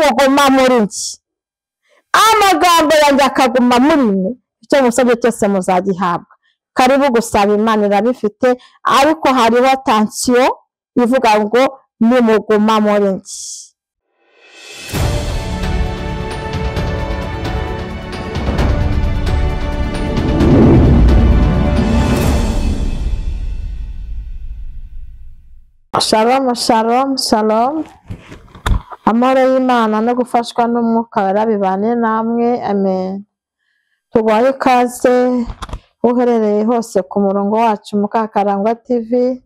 nimuguma muri njye amagambo yanjye akaguma muri mwe icyo musabye cyose muzagihabwa. Karibu gusaba Imana irabifite, ariko hariho atansiyo ivuga ngo nimuguma muri njye. Shalom, shalom, shalom. Amahoro y'Imana no gufashwa n'Umwuka Wera bibane namwe, amen. Tuguhaye ikaze uherereye hose ku murongo wacu Mukakarangwa TV.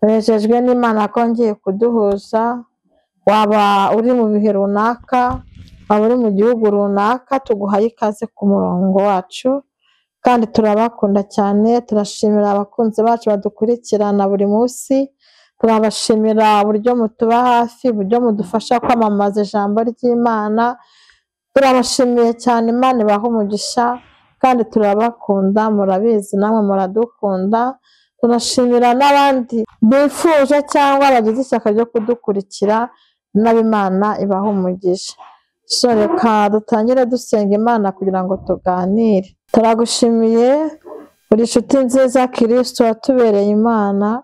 Tunejejwe n'Imana ko ngiye kuduhuza, waba uri mu bihe runaka, waba uri mu gihugu runaka, tuguhaye ikaze ku murongo wacu kandi turabakunda cyane. Turashimira abakunzi bacu badukurikirana buri munsi. Turabashimira uburyo mutuba hafi, uburyo mudufasha kwamamaza ijambo ry'Imana. Turabashimiye cyane, Imana ibahe umugisha kandi turabakunda, murabizi namwe muradukunda. Turashimira n'abandi bifuje cyangwa bagize ishyaka ryo kudukurikira, n'Imana ibahe umugisha. So reka dutangire dusenga Imana kugira ngo tuganire. Turagushimiye uri inshuti nziza Kristo watubereye Imana,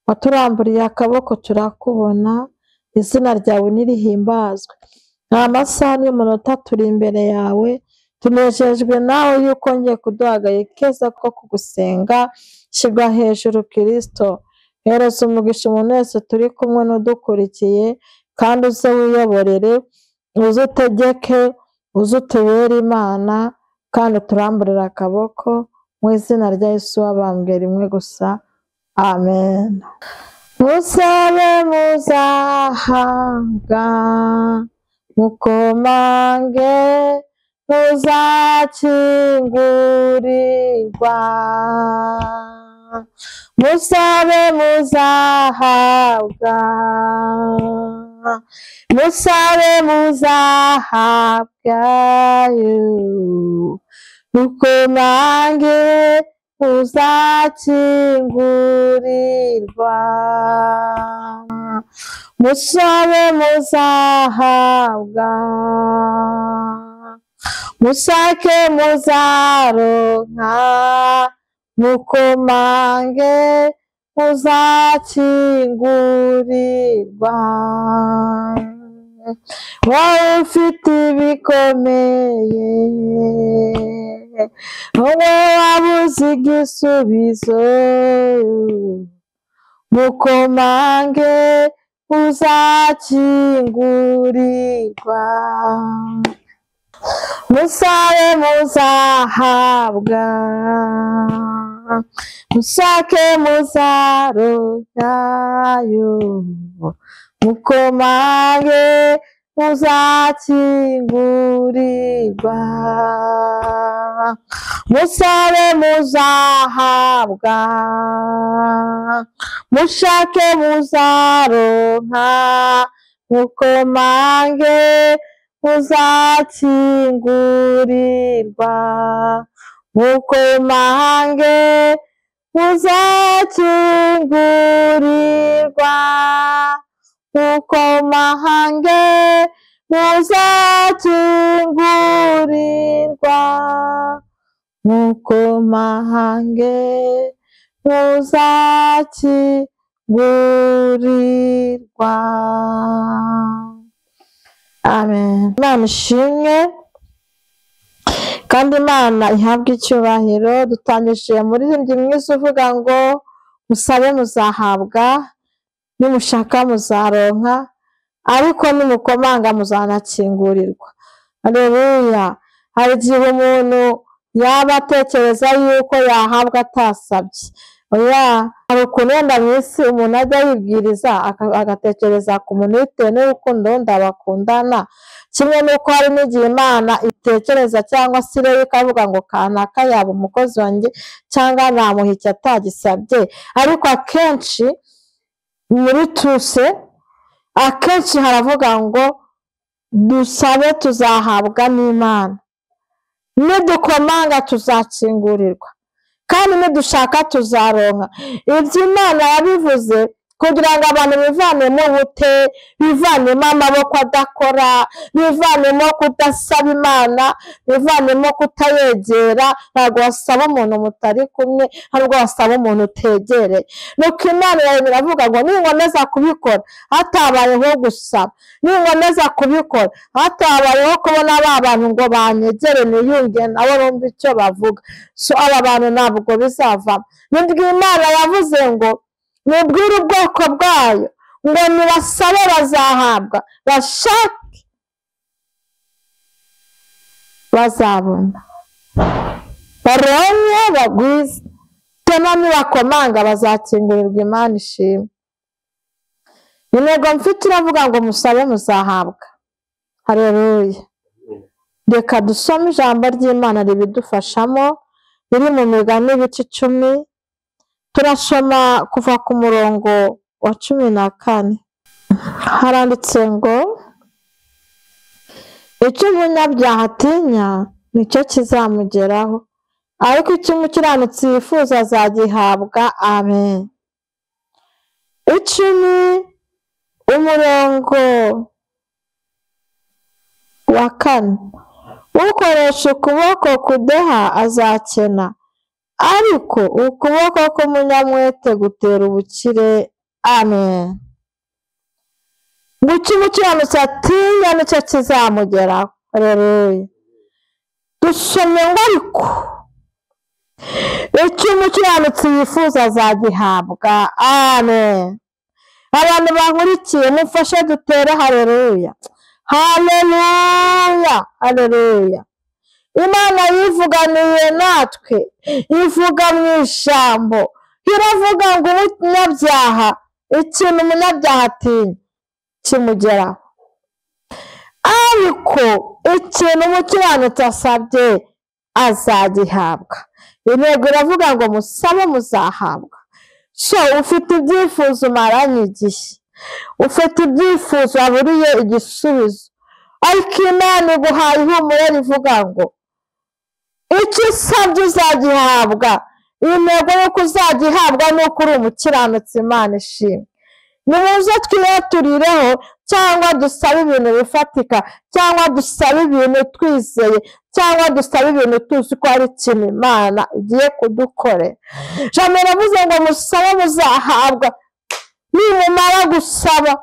waturamburiye akaboko turakubona, izina ryawe nirihimbazwe. Nta masaha n'umunota turi imbere yawe, tunejejwe nawe yuko ngiye kuduhagaye keza ko kugusenga. Shyirwa hejuru Kristo, hereza umugisha umuntu wese turi kumwe n'udukurikiye, kandi uze wiyoborere, uze utegeke, uze utubere Imana, kandi turamburire akaboko mu izina rya Yesu wabambwe rimwe gusa, amen. Musabe muzahabwa, mukomange muzakingurirwa. Musabe muzahabwa, musabe muzahabwa, mukomange muzakingurirwa. Musabe muzahabwa, musake muzaronka, mukomange muzakingurirwa. Wowe ufite ibikomeye, wowe wabuze igisubizo, mukomange muzakingurirwa. Musabe muzahabwa, musake muzaronkayo, mukomange muzakingurirwa. Musabe muzahabwa, mushake muzaronka, mukomange muzakingurirwa. Mukomange muzakingurirwa, mukomange muzakingurirwa, mukomange muzakingurirwa. Amen. Imana ishimwe kandi Imana ihabwe icyubahiro. Dutangije muri rindi mwiza uvuga ngo musabe muzahabwa, nimushaka muzaronka, ariko nimukomanga muzanakingurirwa. Haleluya. Hari igihe umuntu yaba atekereza yuko yahabwa atasabye. Oya, hari ukuntu wenda mu isi umuntu ajya yibwiriza agatekereza ku muntu bitewe n'urukundo wenda bakundana. Kimwe n'uko hari n'igihe Imana itekereza cyangwa se rero ikavuga ngo kanaka yaba umukozi wanjye cyangwa namuha icyo atagisabye. Ariko akenshi muri tuse, akenshi haravuga ngo dusabe tuzahabwa n'Imana, nidukomanga tuzakingurirwa, kandi nidushaka tuzaronka. Ibyo Imana yabivuze kugira ngo abantu bivanemo ubute, bivanemo amaboko adakora, bivanemo kudasaba Imana, bivanemo kutayegera. Ntabwo wasaba umuntu mutari kumwe, ahubwo wasaba umuntu utegereye. Nuko Imana iravuga ngo ninkomeza kubikora hatabayeho gusaba, ninkomeza kubikora hatabayeho kubona ba bantu ngo banyegere niyunge nabo numva icyo bavuga, so aba bantu ntabwo bizavamo. Nibwo Imana yavuze ngo nibwire ubwoko bwayo ngo nibasabe bazahabwa, bashake bazabona, baronke bagwize, tena nibakomanga bazakingurirwa. Imana ishimwe. Intego mfite iravuga ngo musabe muzahabwa. Haleluya. Reka dusome ijambo ry'Imana ribidufashamo, riri mu Migani ibice 10. Turasoma kuva ku murongo wa 14. Haranditse ngo icyo umunyabyaha atinya nicyo kizamugeraho, ariko icyo umukiranutsi yifuza azagihabwa. Amen. 10 umurongo wa 4. Ukoresha ukuboko kudeha azakena, ariko ukuboko k'umunyamwete gutera ubukire. Amen. Ngo icyo umukiranutsi atinya nicyo kizamugeraho. Haleluya. Dusome ngo ariko icyo umukiranutsi yifuza azagihabwa. Amen. Abantu bankurikiye mufashe dutere haleluya. Haleluya. Haleluya. Imana yivuganiye natwe, ivuga mu ijambo, iravuga ngo umunyabyaha, ikintu umunyabyaha atinya kimugeraho, ariko ikintu umukiranutsi asabye azagihabwa. Intego iravuga ngo musabe muzahabwa. So ufite ibyifuzo umaranye igihe, ufite ibyifuzo waburiye igisubizo, ariko Imana iguhaye ihumure rivuga ngo icyo usabye uzagihabwa. Intego y'uko uzagihabwa ni uko uri umukiranutsi. Imana ishimwe. Nimuze twiyaturireho, cyangwa dusabe ibintu bifatika, cyangwa dusabe ibintu twizeye, cyangwa dusabe ibintu tuzi ko ari ikintu Imana igiye kudukorera. Jambo ravuze ngo musabe muzahabwa. Nimumara gusaba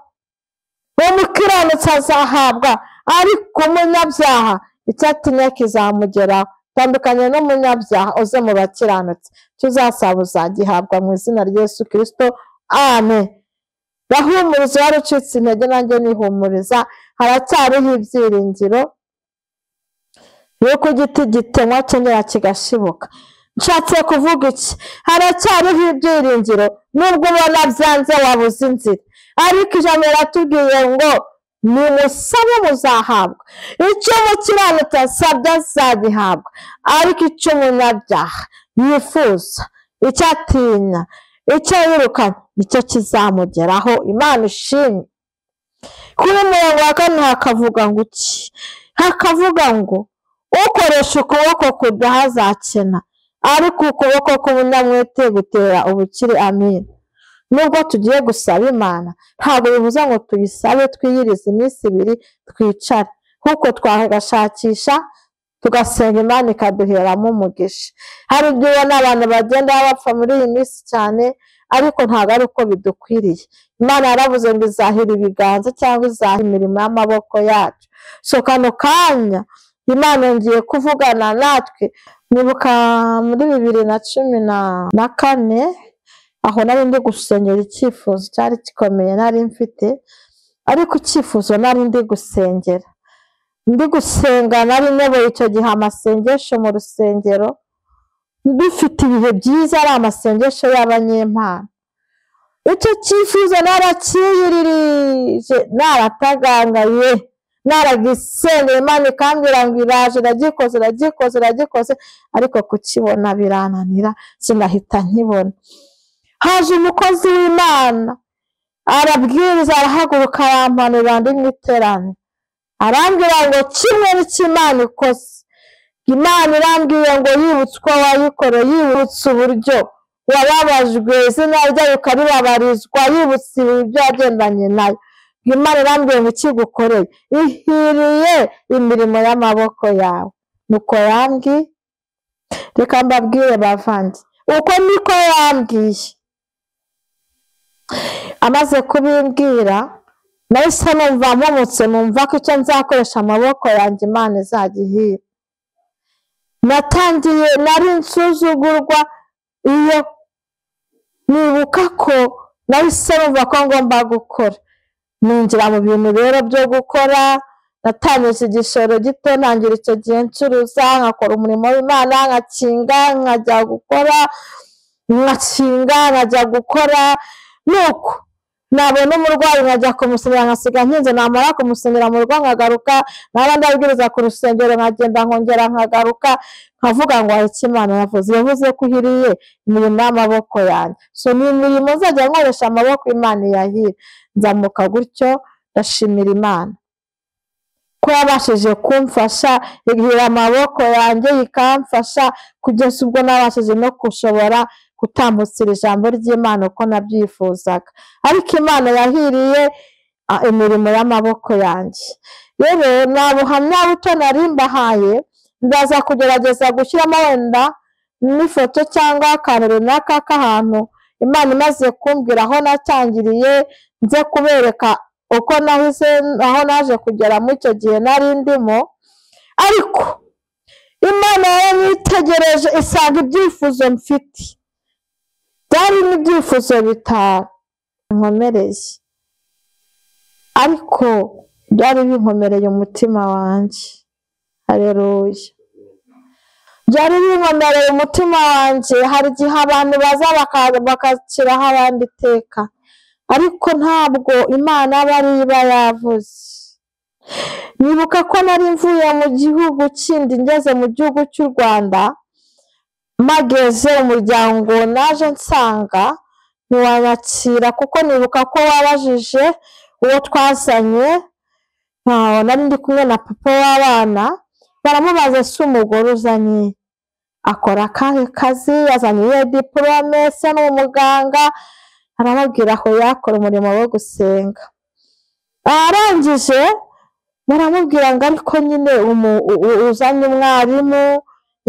umukiranutsi azahabwa, ariko umunyabyaha icyo atinya kizamugeraho. Tandukanye n'umunyabyaha uze mu bakiranutsi, tuzasaba uzagihabwa mu izina rya Yesu Kristo. Amen. Bahumuriza wari ucitse intege, nanjye nihumuriza. Haracyariho ibyiringiro yuko igiti gitemwa cyongera kigashibuka. Nshatse kuvuga iki? Haracyariho ibyiringiro nubwo ubona byanze wabuze inzira, ariko ijambo riratubwiye ngo nimusabe muzahabwa. Icyo umukiranutsi asabye azagihabwa, ariko icyo umunyabyaha yifuza, icyo atinya, icyo yirukana nicyo kizamugeraho. Imana ishimwe. Kuri murongo wa 4 hakavuga ngo iki? Hakavuga ngo ukoresha ukuboko kudaha azakena, ariko ukuboko k'umunyamwete gutera ubukire. Amen. Nubwo tugiye gusaba Imana, ntabwo bivuze ngo tuyisabe twiyirize iminsi 2 twicare, kuko twagashakisha tugasenga Imana ikaduheramo umugisha. Hari igihe ubona abantu bagenda bapfa muri iyi minsi cyane, ariko ntabwo ari uko bidukwiriye. Imana yaravuze ngo izahira ibiganza cyangwa izahira imirimo y'amaboko yacu. So kano kanya Imana ngiye kuvugana natwe. Nibuka muri 2014 aho nari ndi gusengera icyifuzo cyari gikomeye nari mfite, ariko icyifuzo nari ndi gusengera, ndi gusenga, nari nyoboye icyo gihe amasengesho mu rusengero, dufite ibihe byiza, ari amasengesho y'abanyempano. Icyo cyifuzo narakiyiririje, naratagangaye, naragisengeye, Imana ikambwira ngo iraje, iragikoze, ariko kukibona birananira, sinahita nkibona. Haje umukozi w'Imana arabwiriza, arahaguruka, arampanura ndi mu iteraniro, arambwira ngo kimwe n'Imana ikoze. Imana irambwiye ngo yibutse uko wayikoreye, yibutse uburyo wababajwe izina rye rikaribabarizwa yibutse ibyo yagendanye nayo. Imana irambwiye ngo ikigukoreye ihiriye imirimo y'amaboko yawe. Nuko yambwiye. Reka mbabwire bavandi, uko niko yambwiye. Amaze kubimbwira nahise numva mpumutse, numva ko icyo nzakoresha amaboko yanjye Imana izagihira. Natangiye nari nsuzugurwa, iyo nibuka ko nahise numva ko ngomba gukora. Ninjira mu bintu rero byo gukora, natangije igishoro gito, ntangira icyo gihe ncuruza, nkakora umurimo w'Imana, nkakinga, nkajya gukora, nkakinga, nkajya gukora. Nuko nabona umurwayi nkajya kumusomera, nkasiga nkinze, namara kumusomera mu rugo nkagaruka, naba ndabwiriza ku rusengero nkagenda nkongera nkagaruka, nkavuga ngo hari icyo Imana yavuze. Yavuze ko ihiriye imirimo y'amaboko yanjye. So ni imirimo nzajya nkoresha amaboko Imana iyahira. Nzamuka gutyo ndashimira Imana ko yabashije kumfasha, ihira amaboko yanjye ikamfasha, kugeza ubwo nabashije no gushobora gutambutsira ijambo ry'Imana uko nabyifuzaga. Ariko Imana yahiriye imirimo y'amaboko yanjye. Rero nta buhamya buto nari mbahaye, ndaza kugerageza gushyiramo wenda n'ifoto cyangwa akantu runaka k'ahantu Imana imaze kumbwira aho natangiriye, nze kubereka uko nahise, aho naje kugera muri icyo gihe nari ndimo. Ariko Imana yaranyitegereje isanga ibyifuzo mfite byari n'ibyifuzo bitankomereye, ariko byari binkomereye umutima wanjye. Haleluya. Byari binkomereye umutima wanjye. Hari igihe abantu baza bakaciraho abandi iteka, ariko ntabwo Imana aba ari iba yavuze. Nibuka ko nari mvuye mu gihugu kindi ngeze mu gihugu cy'u Rwanda, mageze umuryango naje nsanga ntiwanyakira, kuko nibuka ko wabajije uwo twazanye, nari ndi kumwe na papa w'abana, baramubaza se umugore uzanye akora akahe kazi, yazanye iyo diplome, se ni umuganga? Arababwira ko yakora umurimo wo gusenga. Arangije baramubwira ngo ariko nyine uzanye umwarimu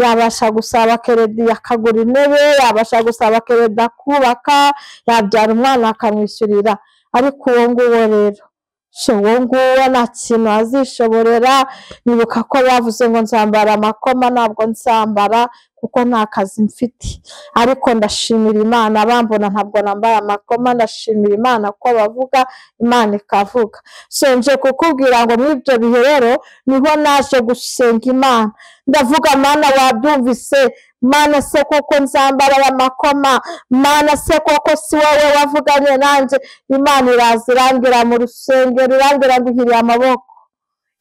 yabasha gusaba keredi akagura intebe, yabasha gusaba keredi akubaka, yabyara umwana akamwishyurira. Ariko uwo nguwo rero uwo nguwo nta kintu azishoborera. Nibuka ko bavuze ngo nzambara amakoma, ntabwo nzambara kuko nta kazi mfite. Ariko ndashimira Imana, bambona ntabwo nambaye amakoma, ndashimira Imana ko bavuga Imana ikavuga. So nje kukubwira ngo muri ibyo bihe rero niho naje gusenga Imana, ndavuga Mana wabyumvise, Mana se koko nzambara amakoma, Mana se koko si wowe wavuganye nanjye? Imana iraza irambwira mu rusengero, irambwira ngo ihiriye amaboko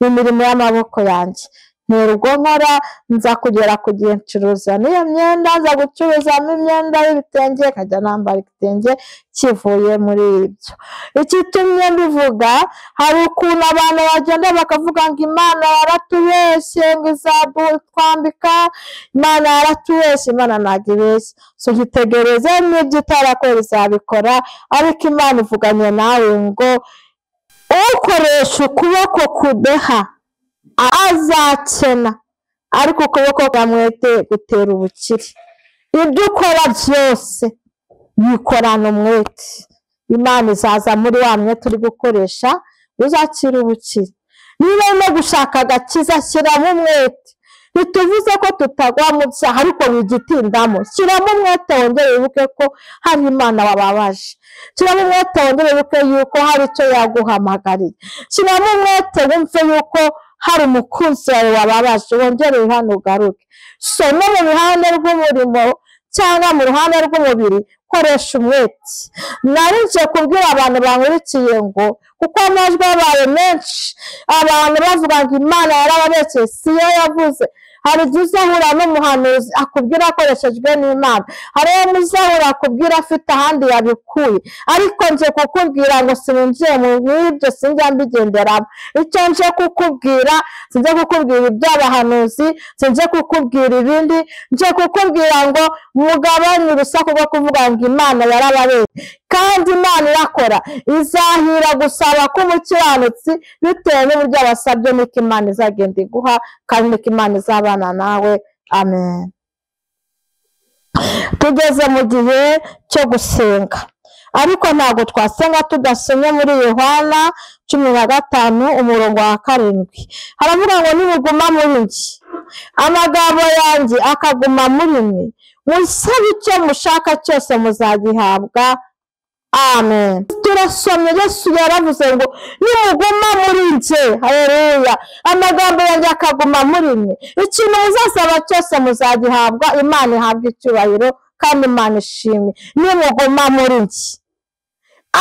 imirimo y'amaboko yanjye. Nterwo nkora, nza kugera ku gihe ncuruza n'iyo myenda, nza gucuruzamo imyenda y'ibitenge, nkajya nambara igitenge kivuye muri ibyo. Ikitumye mbivuga, hari ukuntu abantu bagenda bakavuga ngo Imana yaratubeshye, ngo izatwambika, Imana yaratubeshye. Imana ntabwo ibeshye. So nkitegereze n'ibyo itarakora izabikora, ariko Imana ivuganye nawe ngo ukoresha ukuboko kudeha azakena, ariko ukuboko kamwete gutera ubukire. Ibyo ukora byose bikorana umwete. Imana izaza muri wa mwete uri gukoresha, uzakira ubukire. Niba urimo gushaka agakiza, shyiramo umwete. Ntituvuze ko tutagwa mu byaha, ariko wigitindamo. Shyiramo umwete, wongere wibuke ko hari Imana wababaje. Shyiramo umwete, wongere wibuke yuko hari icyo yaguhamagariye. Shyiramo umwete, wumve yuko hari umukunzi wawe wababaje, wongere hano ugaruke. So no mu ruhande rw'umurimo cyangwa mu ruhande rw'umubiri, koresha umwete. Narije kubwira abantu bankurikiye ngo kuko amajwi yabaye menshi, abantu bavuga ngo Imana yarababeshye, si yo yavuze. hari igihe uzahura n'umuhanuzi akubwira akoreshejwe n'Imana, hari uwo muzahura akubwira afite ahandi yabikuye, ariko nje kukubwira ngo sinjiye mu ibyo, sinjya mbigenderamo. Icyo nje kukubwira, sinjye kukubwira iby'abahanuzi, sinjye kukubwira ibindi, nje kukubwira ngo mugabanye urusaku rwo kuvuga ngo Imana yarabaretse, kandi Imana irakora. Izahira gusaba k'umukiranutsi bitewe n'uburyo abasabye, niko Imana izagenda iguha, kandi niko Imana izabana nawe. Amen. Tugeze mu gihe cyo gusenga, ariko ntabwo twasenga tudasomye muri Yohana 15:7. Haravuga ngo nimuguma muri njye, amagambo yanjye akaguma muri mwe, musabe icyo mushaka cyose muzagihabwa. Amen. Turasomye Yesu yaravuze ngo nimuguma muri njye, haleluya, amagambo yanjye akaguma muri mwe, ikintu muzasaba cyose muzagihabwa. Imana ihabwa icyubahiro kandi Imana ishimwe. Nimuguma muri njye,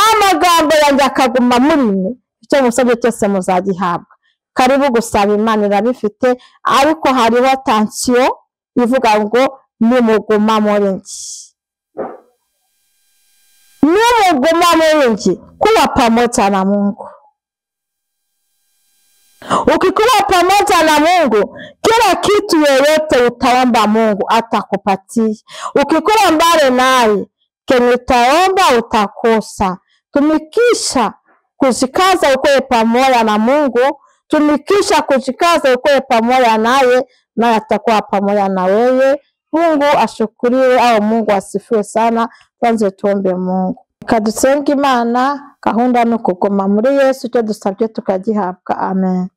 amagambo yanjye akaguma muri mwe, icyo musabye cyose muzagihabwa. Karibu gusaba, Imana irabifite, ariko hariho tansiyo ivuga ngo nimuguma muri njye. Nimuguma muri njye, kuwa pamoja na Mungu. Ukikuwa pamoja na Mungu, kila kitu yoyote utaomba Mungu atakupatia. Ukikuwa mbali naye, kenye utaomba utakosa. Tumikisha kujikaza ukuwe pamoja na Mungu, tumikisha kujikaza ukuwe pamoja naye, na atakuwa pamoja na wewe. Mungu ashukuriwe au Mungu asifiwe sana. Tuanze tuombe Mungu. Kadusenga Imana, gahunda no kuguma muri Yesu, icyo dusabye tukagihabwa. Amen.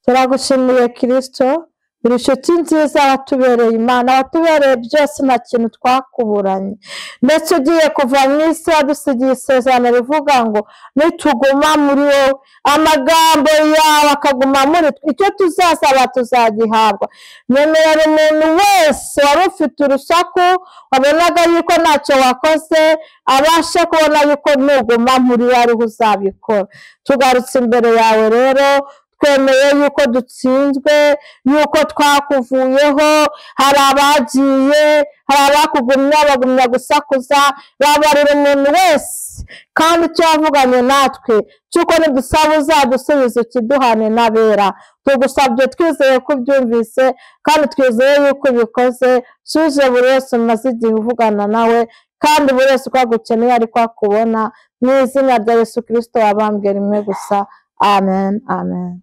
Turagushimiye Kristo, uri inshuti nziza, watubereye Imana, watubereye byose, nta kintu twakuburanye. Ndetse ugiye kuva mu isi wadusigiye isezerano rivuga ngo nituguma muri wowe, amagambo yawe akaguma muri twe, icyo tuzasaba tuzagihabwa. Nyemerera umuntu wese wari ufite urusaku, wabonaga yuko ntacyo wakoze, abashe kubona yuko nuguma muri wowe ariho uzabikora. Tugarutse imbere yawe rero, twemeye yuko dutsinzwe, yuko twakuvuyeho. Hari abagiye, hari abakugumya bagumya gusakuza. Babarira umuntu wese kandi icyo wavuganye natwe cyuko nidusaba uzadusubiza ukiduhane n'abera. Tugusabye twizeye ko ubyumvise, kandi twizeye yuko ubikoze. Suje buri wese umaze igihe uvugana nawe, kandi buri wese uko agukeneye ariko akubona, mu izina rya Yesu Kristo wabambwe rimwe gusa. Amen. Amen.